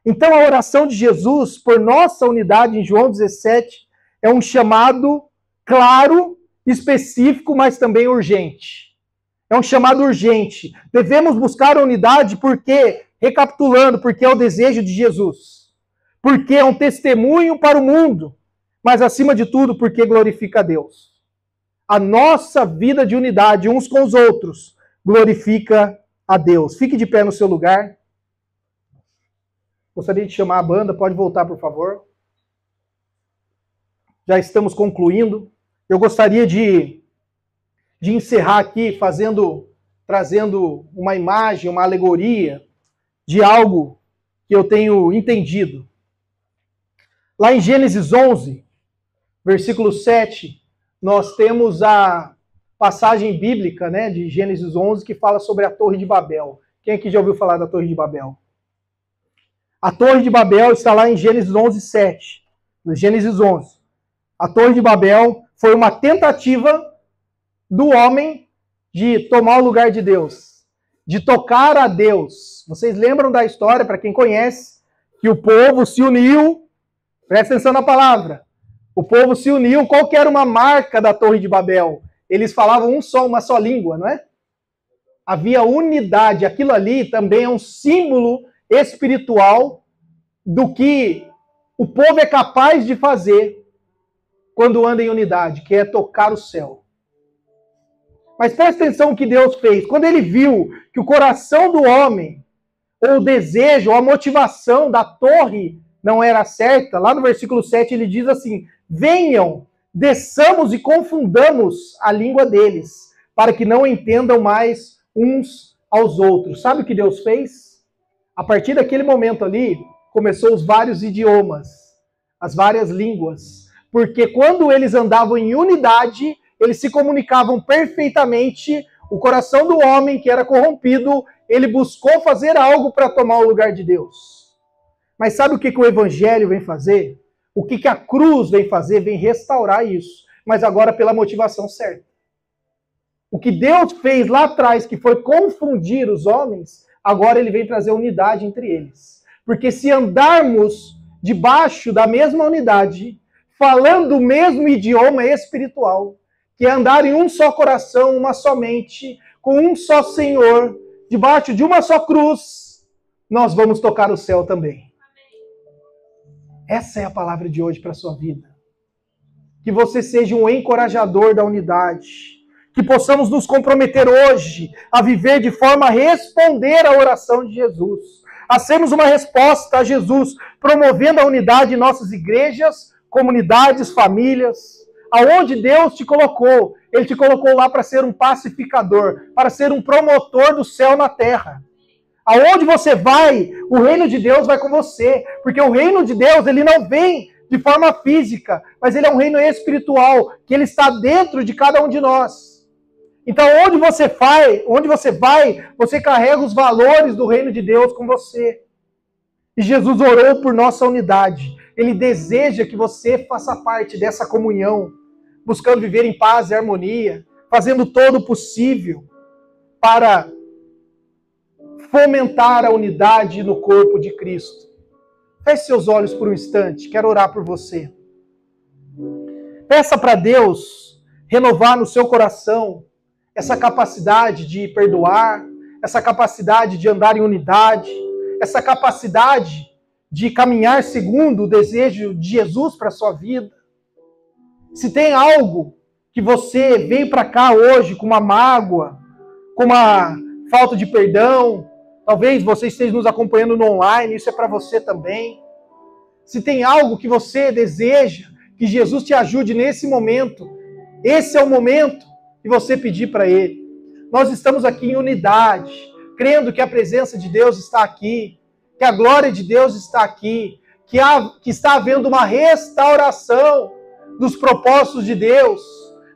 Speaker 1: Então a oração de Jesus por nossa unidade em João 17 é um chamado claro, específico, mas também urgente. É um chamado urgente. Devemos buscar a unidade porque, recapitulando, porque é o desejo de Jesus. Porque é um testemunho para o mundo. Mas, acima de tudo, porque glorifica a Deus. A nossa vida de unidade uns com os outros glorifica a Deus. Fique de pé no seu lugar. Gostaria de chamar a banda. Pode voltar, por favor. Já estamos concluindo. Eu gostaria de encerrar aqui trazendo uma imagem, uma alegoria de algo que eu tenho entendido. Lá em Gênesis 11, versículo 7, nós temos a passagem bíblica, né, de Gênesis 11 que fala sobre a Torre de Babel. Quem aqui já ouviu falar da Torre de Babel? A Torre de Babel está lá em Gênesis 11, 7. No Gênesis 11. A Torre de Babel foi uma tentativa do homem de tomar o lugar de Deus, de tocar a Deus. Vocês lembram da história, para quem conhece, que o povo se uniu, presta atenção na palavra, o povo se uniu, qual que era uma marca da Torre de Babel? Eles falavam uma só língua, não é? Havia unidade, aquilo ali também é um símbolo espiritual do que o povo é capaz de fazer quando anda em unidade, que é tocar o céu. Mas presta atenção no que Deus fez. Quando ele viu que o coração do homem, ou o desejo, ou a motivação da torre não era certa, lá no versículo 7 ele diz assim: venham, desçamos e confundamos a língua deles, para que não entendam mais uns aos outros. Sabe o que Deus fez? A partir daquele momento ali, começou os vários idiomas, as várias línguas. Porque quando eles andavam em unidade, eles se comunicavam perfeitamente. O coração do homem que era corrompido, ele buscou fazer algo para tomar o lugar de Deus. Mas sabe o que o Evangelho vem fazer? O que a cruz vem fazer? Vem restaurar isso. Mas agora pela motivação certa. O que Deus fez lá atrás, que foi confundir os homens, agora ele vem trazer unidade entre eles. Porque se andarmos debaixo da mesma unidade, falando o mesmo idioma espiritual, que é andar em um só coração, uma só mente, com um só Senhor, debaixo de uma só cruz, nós vamos tocar o céu também. Essa é a palavra de hoje para a sua vida. Que você seja um encorajador da unidade. Que possamos nos comprometer hoje a viver de forma a responder à oração de Jesus. A sermos uma resposta a Jesus, promovendo a unidade em nossas igrejas, comunidades, famílias. Aonde Deus te colocou, Ele te colocou lá para ser um pacificador, para ser um promotor do céu na terra. Aonde você vai, o reino de Deus vai com você. Porque o reino de Deus, ele não vem de forma física, mas ele é um reino espiritual, que ele está dentro de cada um de nós. Então, onde você vai, você carrega os valores do reino de Deus com você. E Jesus orou por nossa unidade. Ele deseja que você faça parte dessa comunhão, buscando viver em paz e harmonia, fazendo todo o possível para fomentar a unidade no corpo de Cristo. Feche seus olhos por um instante, quero orar por você. Peça para Deus renovar no seu coração essa capacidade de perdoar, essa capacidade de andar em unidade, essa capacidade de caminhar segundo o desejo de Jesus para a sua vida. Se tem algo que você veio para cá hoje com uma mágoa, com uma falta de perdão, talvez você esteja nos acompanhando no online, isso é para você também. Se tem algo que você deseja, que Jesus te ajude nesse momento, esse é o momento de você pedir para Ele. Nós estamos aqui em unidade, crendo que a presença de Deus está aqui, que a glória de Deus está aqui, que está havendo uma restauração dos propósitos de Deus.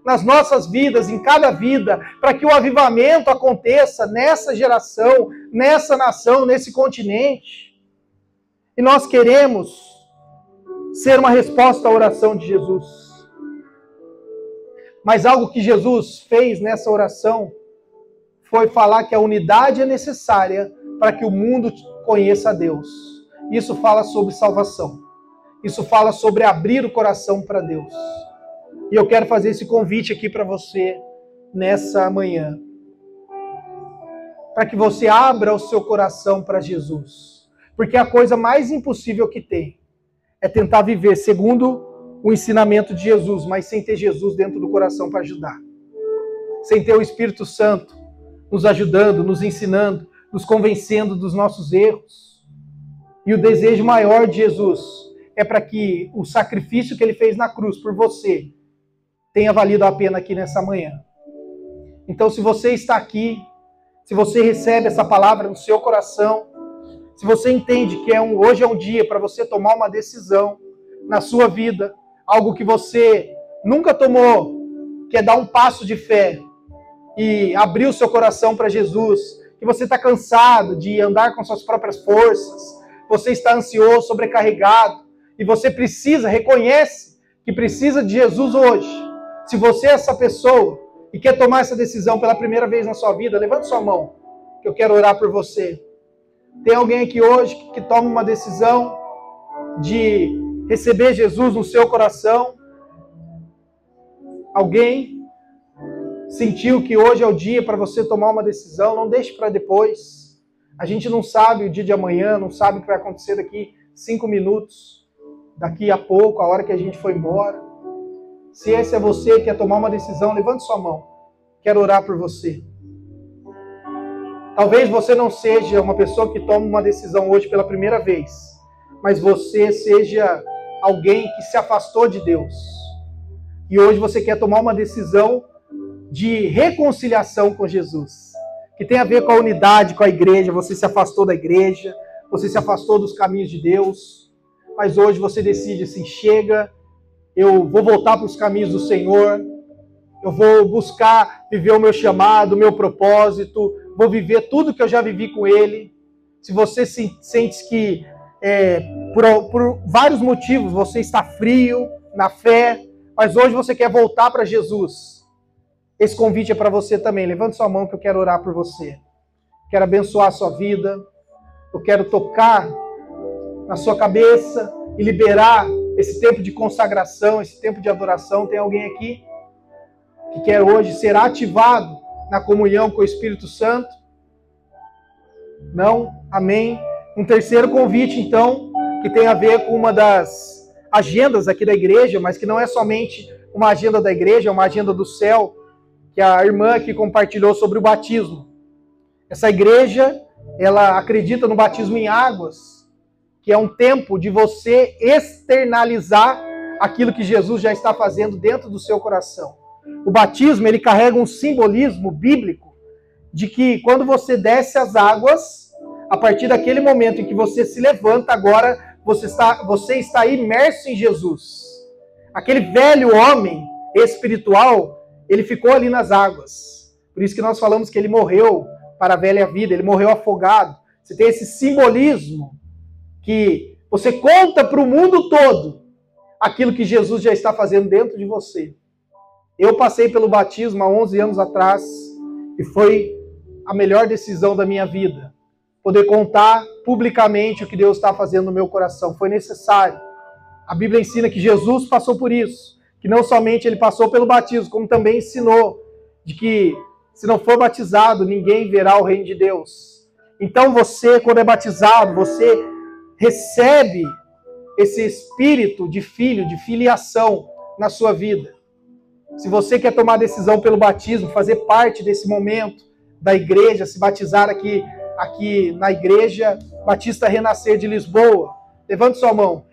Speaker 1: nas nossas vidas, em cada vida, para que o avivamento aconteça nessa geração, nessa nação, nesse continente. E nós queremos ser uma resposta à oração de Jesus. Mas algo que Jesus fez nessa oração foi falar que a unidade é necessária para que o mundo conheça a Deus. Isso fala sobre salvação. Isso fala sobre abrir o coração para Deus. E eu quero fazer esse convite aqui para você nessa manhã. Para que você abra o seu coração para Jesus. Porque a coisa mais impossível que tem é tentar viver segundo o ensinamento de Jesus, mas sem ter Jesus dentro do coração para ajudar. Sem ter o Espírito Santo nos ajudando, nos ensinando, nos convencendo dos nossos erros. E o desejo maior de Jesus é para que o sacrifício que ele fez na cruz por você tenha valido a pena aqui nessa manhã. Então, se você está aqui, se você recebe essa palavra no seu coração, se você entende que hoje é um dia para você tomar uma decisão na sua vida, algo que você nunca tomou, que é dar um passo de fé e abrir o seu coração para Jesus, que você está cansado de andar com suas próprias forças, você está ansioso, sobrecarregado, e você reconhece que precisa de Jesus hoje. Se você é essa pessoa e quer tomar essa decisão pela primeira vez na sua vida, levante sua mão, que eu quero orar por você. Tem alguém aqui hoje que toma uma decisão de receber Jesus no seu coração? Alguém sentiu que hoje é o dia para você tomar uma decisão? Não deixe para depois. A gente não sabe o dia de amanhã, não sabe o que vai acontecer daqui 5 minutos, daqui a pouco, a hora que a gente for embora. Se esse é você que quer tomar uma decisão, levante sua mão. Quero orar por você. Talvez você não seja uma pessoa que toma uma decisão hoje pela primeira vez, mas você seja alguém que se afastou de Deus. E hoje você quer tomar uma decisão de reconciliação com Jesus, que tem a ver com a unidade, com a igreja. Você se afastou da igreja, você se afastou dos caminhos de Deus, mas hoje você decide assim, chega, eu vou voltar para os caminhos do Senhor, eu vou buscar viver o meu chamado, o meu propósito, vou viver tudo que eu já vivi com Ele. Se você sente que por vários motivos você está frio na fé, mas hoje você quer voltar para Jesus, esse convite é para você também. Levante sua mão que eu quero orar por você. Quero abençoar a sua vida, eu quero tocar na sua cabeça e liberar esse tempo de consagração, esse tempo de adoração. Tem alguém aqui que quer hoje ser ativado na comunhão com o Espírito Santo? Não? Amém? Um terceiro convite, então, que tem a ver com uma das agendas aqui da igreja, mas que não é somente uma agenda da igreja, é uma agenda do céu, que a irmã aqui compartilhou sobre o batismo. Essa igreja, ela acredita no batismo em águas, que é um tempo de você externalizar aquilo que Jesus já está fazendo dentro do seu coração. O batismo, ele carrega um simbolismo bíblico de que quando você desce as águas, a partir daquele momento em que você se levanta, agora você está imerso em Jesus. Aquele velho homem espiritual, ele ficou ali nas águas. Por isso que nós falamos que ele morreu para a velha vida, ele morreu afogado. Você tem esse simbolismo que você conta para o mundo todo aquilo que Jesus já está fazendo dentro de você. Eu passei pelo batismo há 11 anos atrás e foi a melhor decisão da minha vida. Poder contar publicamente o que Deus está fazendo no meu coração. Foi necessário. A Bíblia ensina que Jesus passou por isso. Que não somente ele passou pelo batismo, como também ensinou de que se não for batizado, ninguém verá o reino de Deus. Então você, quando é batizado, você recebe esse espírito de filho, de filiação na sua vida. Se você quer tomar decisão pelo batismo, fazer parte desse momento da igreja, se batizar aqui na Igreja Batista Renascer de Lisboa, levante sua mão,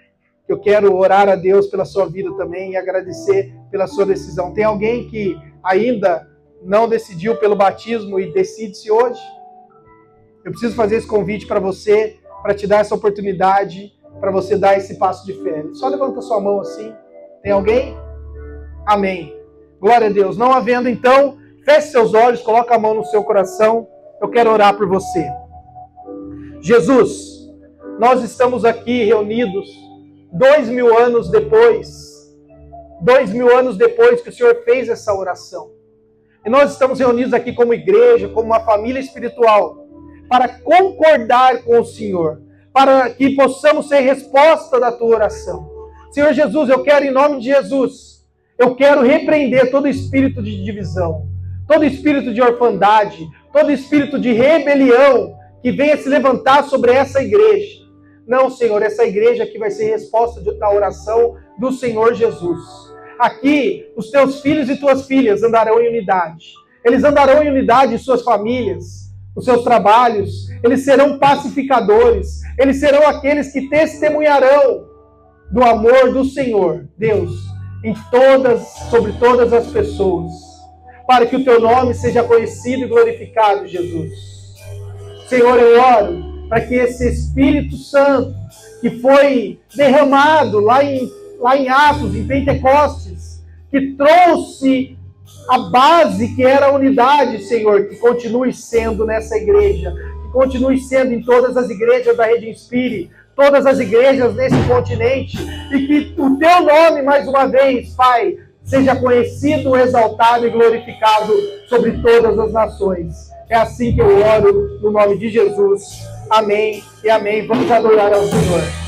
Speaker 1: que eu quero orar a Deus pela sua vida também e agradecer pela sua decisão. Tem alguém que ainda não decidiu pelo batismo e decide-se hoje? Eu preciso fazer esse convite para você, para te dar essa oportunidade, para você dar esse passo de fé. Só levanta sua mão assim. Tem alguém? Amém. Glória a Deus. Não havendo, então, feche seus olhos, coloque a mão no seu coração. Eu quero orar por você. Jesus, nós estamos aqui reunidos 2000 anos depois. 2000 anos depois que o Senhor fez essa oração. E nós estamos reunidos aqui como igreja, como uma família espiritual, para concordar com o Senhor, para que possamos ser resposta da tua oração. Senhor Jesus, eu quero, em nome de Jesus, eu quero repreender todo espírito de divisão, todo espírito de orfandade, todo espírito de rebelião que venha se levantar sobre essa igreja. Não, Senhor, essa igreja aqui vai ser resposta da oração do Senhor Jesus. Aqui, os teus filhos e tuas filhas andarão em unidade. Eles andarão em unidade em suas famílias, nos seus trabalhos. Eles serão pacificadores. Eles serão aqueles que testemunharão do amor do Senhor, Deus, sobre todas as pessoas, para que o teu nome seja conhecido e glorificado, Jesus. Senhor, eu oro para que esse Espírito Santo, que foi derramado lá em Atos, em Pentecostes, que trouxe a base que era a unidade, Senhor, que continue sendo nessa igreja, que continue sendo em todas as igrejas da Rede Inspire, todas as igrejas nesse continente, e que o teu nome, mais uma vez, Pai, seja conhecido, exaltado e glorificado sobre todas as nações. É assim que eu oro, no nome de Jesus. Amém e amém. Vamos adorar ao Senhor.